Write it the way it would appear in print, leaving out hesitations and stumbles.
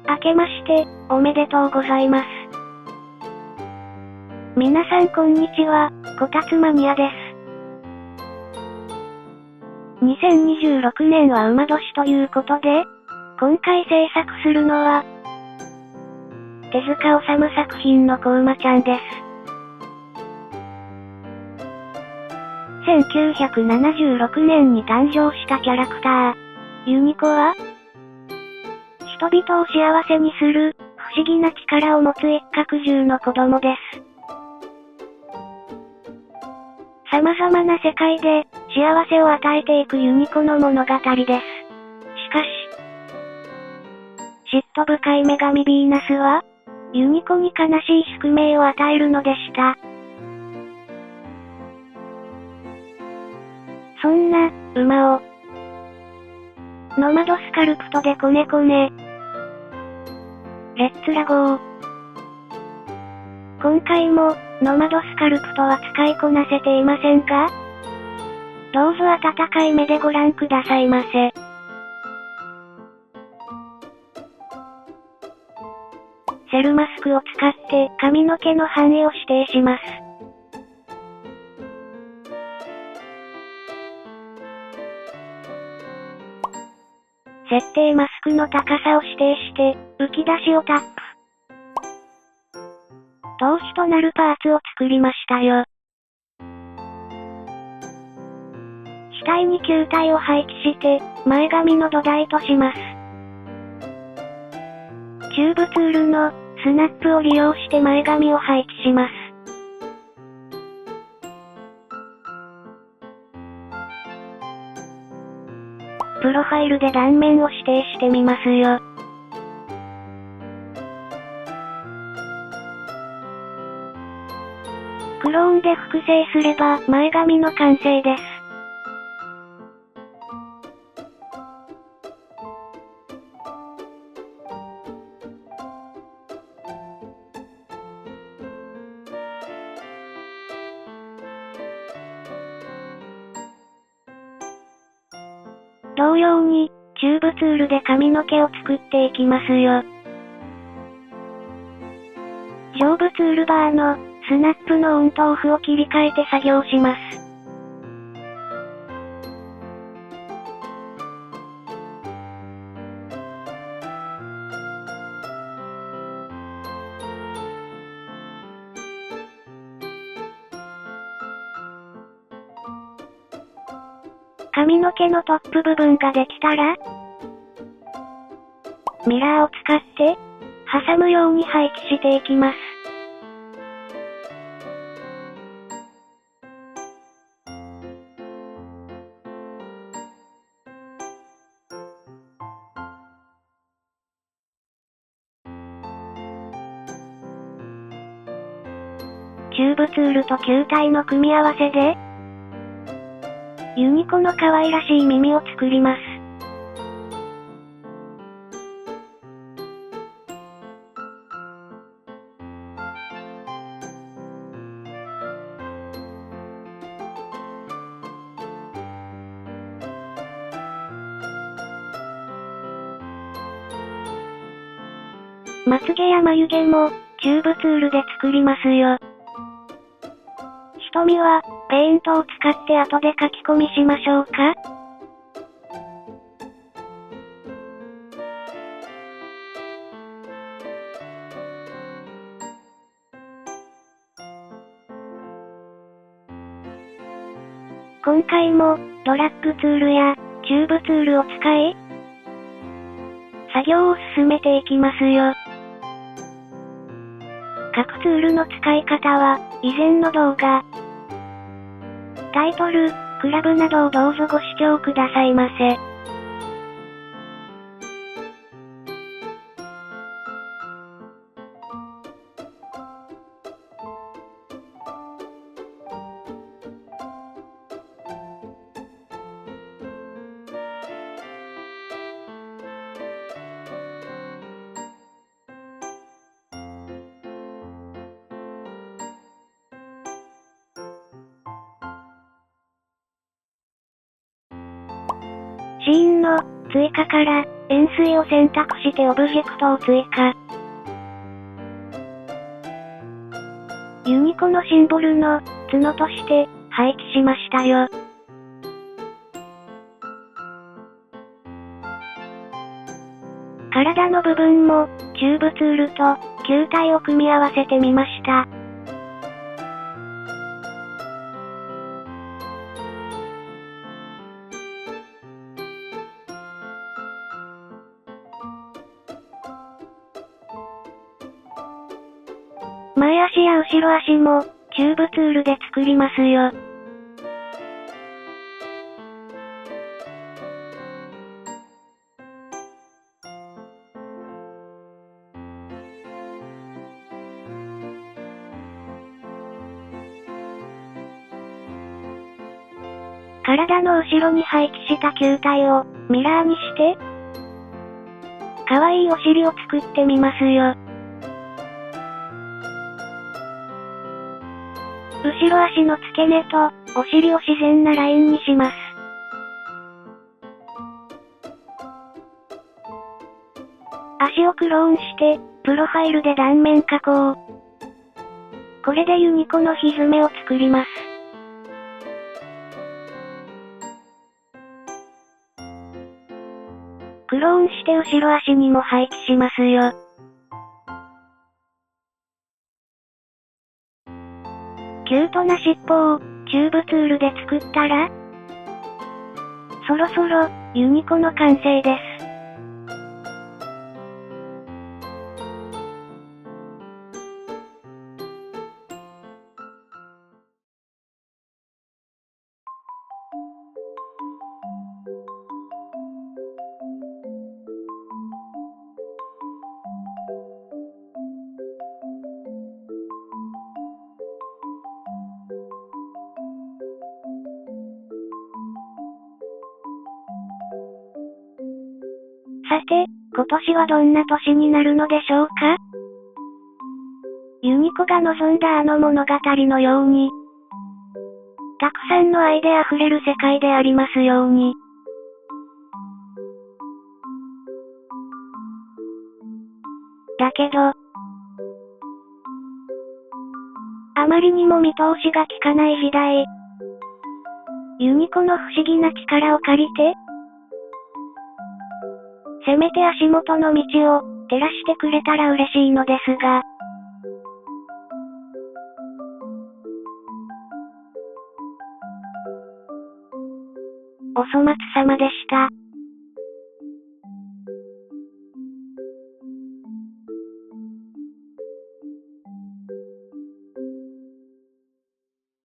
明けまして、おめでとうございます。皆さんこんにちは、こたつマニアです。2026年は馬年ということで、今回制作するのは、手塚治虫作品の子馬ちゃんです。1976年に誕生したキャラクター、ユニコは、人々を幸せにする、不思議な力を持つ一角獣の子供です。様々な世界で、幸せを与えていくユニコの物語です。しかし、嫉妬深い女神ヴィーナスは、ユニコに悲しい宿命を与えるのでした。そんな、馬を、ノマドスカルプトでこねこね。レッツラゴー。今回も、ノマドスカルプトは使いこなせていませんか？どうぞ温かい目でご覧くださいませ。セルマスクを使って髪の毛の範囲を指定します。設定マスクの高さを指定して、浮き出しをタップ。頭皮となるパーツを作りましたよ。額に球体を配置して、前髪の土台とします。チューブツールの、スナップを利用して前髪を配置します。プロファイルで断面を指定してみますよ。クローンで複製すれば前髪の完成です。同様に、チューブツールで髪の毛を作っていきますよ。上部ツールバーの、スナップのオンとオフを切り替えて作業します。髪の毛のトップ部分ができたら、ミラーを使って、挟むように配置していきます。チューブツールと球体の組み合わせで、ユニコの可愛らしい耳を作ります。まつげや眉毛も、チューブツールで作りますよ。瞳は、ペイントを使って後で書き込みしましょうか？今回も、ドラッグツールや、チューブツールを使い、作業を進めていきますよ。各ツールの使い方は、以前の動画、タイトル、クラブなどをどうぞご視聴くださいませ。シーンの追加から円錐を選択してオブジェクトを追加。ユニコのシンボルの角として配置しましたよ。体の部分もチューブツールと球体を組み合わせてみました。前足や後ろ足もチューブツールで作りますよ。体の後ろに配置した球体をミラーにして、可愛いお尻を作ってみますよ。後ろ足の付け根とお尻を自然なラインにします。足をクローンして、プロファイルで断面加工。これでユニコのひづめを作ります。クローンして後ろ足にも配置しますよ。キュートな尻尾をチューブツールで作ったら、そろそろユニコの完成です。さて、今年はどんな年になるのでしょうか？ユニコが望んだあの物語のように、たくさんの愛で溢れる世界でありますように。だけど、あまりにも見通しが効かない時代、ユニコの不思議な力を借りて、せめて足元の道を照らしてくれたら嬉しいのですが。お粗末様でした。